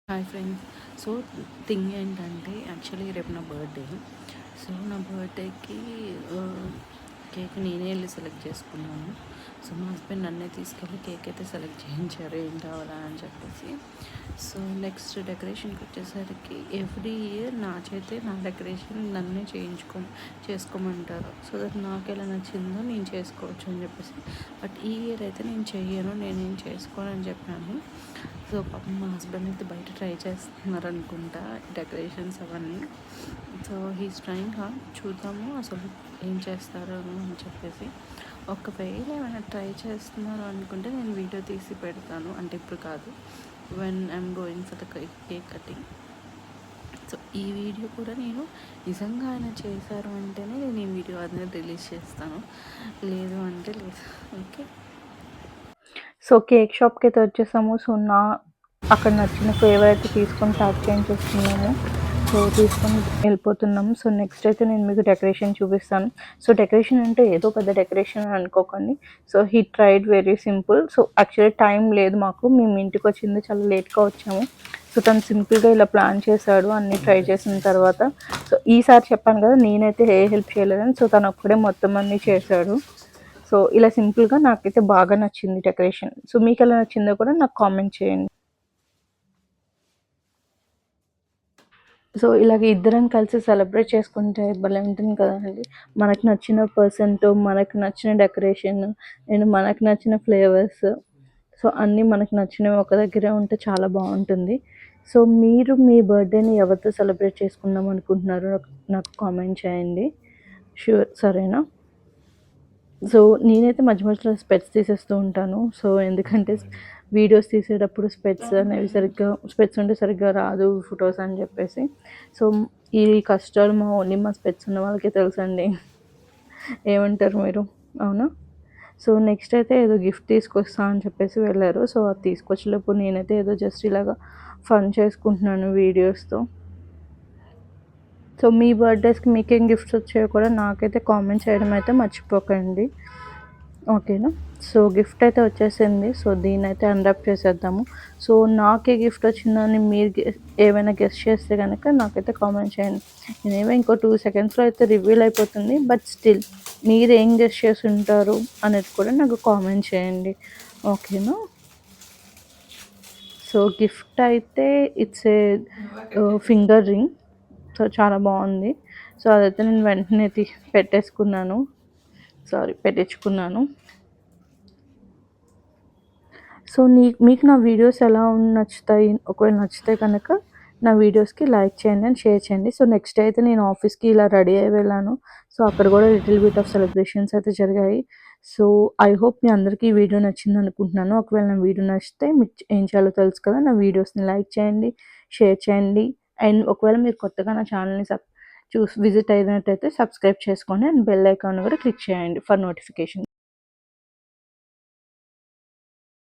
Hi friends. So thing ఏంటంటే actually రేపు నా బర్త్డే. సో నా బర్త్డేకి కేక్ నేనే వెళ్ళి సెలెక్ట్ చేసుకున్నాను. సో మా హస్బెండ్ నన్నే తీసుకెళ్ళి కేక్ అయితే సెలెక్ట్ చేయించారు ఏం కావాలా అని చెప్పేసి. సో నెక్స్ట్ డెకరేషన్కి వచ్చేసరికి ఎవ్రీ ఇయర్ నా చేతే నా డెకరేషన్ నన్నే చేసుకోమంటారు. సో దట్ నాకు ఎలా నచ్చిందో నేను చేసుకోవచ్చు అని చెప్పేసి. బట్ ఈ ఇయర్ అయితే నేను చెయ్యను, నేనేం చేసుకోను అని చెప్పాను. సో పాపం మా హస్బెండ్ అయితే బయట ట్రై చేస్తున్నారు అనుకుంటా డెకరేషన్స్ అవన్నీ. So he's trying hard. చూద్దాము అసలు ఏం చేస్తారు అని చెప్పేసి. ఒకవేళ ఏమైనా ట్రై చేస్తున్నారు అనుకుంటే నేను వీడియో తీసి పెడతాను, అంటే ఇప్పుడు కాదు, when I'm going for the cake cutting. So ఈ వీడియో కూడా నేను నిజంగా ఆయన చేశారు అంటేనే నేను ఈ వీడియో అనేది రిలీజ్ చేస్తాను, లేదు అంటే లేదు. ఓకే. సో కేక్ షాప్కి అయితే వచ్చేసాము. సో అక్కడ నచ్చిన ఫ్లేవర్ అయితే తీసుకొని ప్యాక్ చేయించేస్తున్నాము. సో తీసుకొని వెళ్ళిపోతున్నాము. సో నెక్స్ట్ అయితే నేను మీకు డెకరేషన్ చూపిస్తాను. సో డెకరేషన్ అంటే ఏదో పెద్ద డెకరేషన్ అని అనుకోకండి. So he tried very simple. So actually time లేదు మాకు, మేము ఇంటికి వచ్చింది చాలా లేట్గా వచ్చాము. సో తను సింపుల్గా ఇలా ప్లాన్ చేశాడు అన్నీ ట్రై చేసిన తర్వాత. సో ఈసారి చెప్పాను కదా నేనైతే ఏ హెల్ప్ చేయలేదని. సో తను ఒక్కడే మొత్తం అన్నీ చేశాడు. సో ఇలా సింపుల్గా నాకైతే బాగా నచ్చింది డెకరేషన్. సో మీకు ఎలా నచ్చిందో కూడా నాకు కామెంట్ చేయండి. సో ఇలాగ ఇద్దరం కలిసి సెలబ్రేట్ చేసుకుంటే భలే ఉంటుంది కదండి. మనకు నచ్చిన పర్సన్తో మనకు నచ్చిన డెకరేషన్ అండ్ మనకు నచ్చిన ఫ్లేవర్స్, సో అన్నీ మనకు నచ్చినవి ఒక దగ్గరే ఉంటే చాలా బాగుంటుంది. సో మీరు మీ బర్త్డేని ఎవరితో సెలబ్రేట్ చేసుకుందాం అనుకుంటున్నారో నాకు కామెంట్ చేయండి. షూర్, సరేనా? సో నేనైతే మధ్య మధ్యలో స్పెట్స్ తీసేస్తూ ఉంటాను. సో ఎందుకంటే వీడియోస్ తీసేటప్పుడు స్పెట్స్ అనేవి స్పెట్స్ ఉంటే సరిగ్గా రాదు ఫొటోస్ అని చెప్పేసి. సో ఈ కష్టాలు ఓన్లీ మా స్పెట్స్ ఉన్న వాళ్ళకే తెలుసండి. ఏమంటారు మీరు? అవునా? సో నెక్స్ట్ అయితే ఏదో గిఫ్ట్ తీసుకొస్తా అని చెప్పేసి వెళ్ళారు. సో అది తీసుకొచ్చేటప్పుడు నేనైతే ఏదో జస్ట్ ఇలాగా ఫన్ చేసుకుంటున్నాను వీడియోస్తో. సో మీ బర్త్డేస్కి మీకేం గిఫ్ట్స్ వచ్చాయో కూడా నాకైతే కామెంట్ చేయడం అయితే మర్చిపోకండి. ఓకేనా? సో గిఫ్ట్ అయితే వచ్చేసింది. సో దీన్నైతే అన్రాప్ చేసేద్దాము. సో నాకే గిఫ్ట్ వచ్చిందని మీరు ఏమైనా గెస్ట్ చేస్తే కనుక నాకైతే కామెంట్ చేయండి. నేనేమో ఇంకో 2 సెకండ్స్లో అయితే రివీల్ అయిపోతుంది. బట్ స్టిల్ మీరు ఏం గెస్ట్ చేసి ఉంటారు అనేది కూడా నాకు కామెంట్ చేయండి. ఓకేనా? సో గిఫ్ట్ అయితే it's a finger ring. So చాలా బాగుంది. సో అదైతే నేను వెంటనే పెట్టించుకున్నాను. సో మీకు నా వీడియోస్ ఎలా నచ్చుతాయి? ఒకవేళ నచ్చితే కనుక నా వీడియోస్కి లైక్ చేయండి అండ్ షేర్ చేయండి. సో నెక్స్ట్ అయితే నేను ఆఫీస్కి ఇలా రెడీ అయ్యి వెళ్ళాను. సో అక్కడ కూడా లిటిల్ బిట్ ఆఫ్ సెలబ్రేషన్స్ అయితే జరిగాయి. సో ఐ హోప్ మీ అందరికీ ఈ వీడియో నచ్చింది అనుకుంటున్నాను. ఒకవేళ నా వీడియో నచ్చితే మీకు ఏం చేయాలో తెలుసు కదా, నా వీడియోస్ని లైక్ చేయండి, షేర్ చేయండి. అండ్ ఒకవేళ మీరు కొత్తగా నా ఛానల్ని విజిట్ అయినట్టయితే సబ్స్క్రైబ్ చేసుకోండి అండ్ బెల్ ఐకాన్ కూడా క్లిక్ చేయండి ఫర్ నోటిఫికేషన్.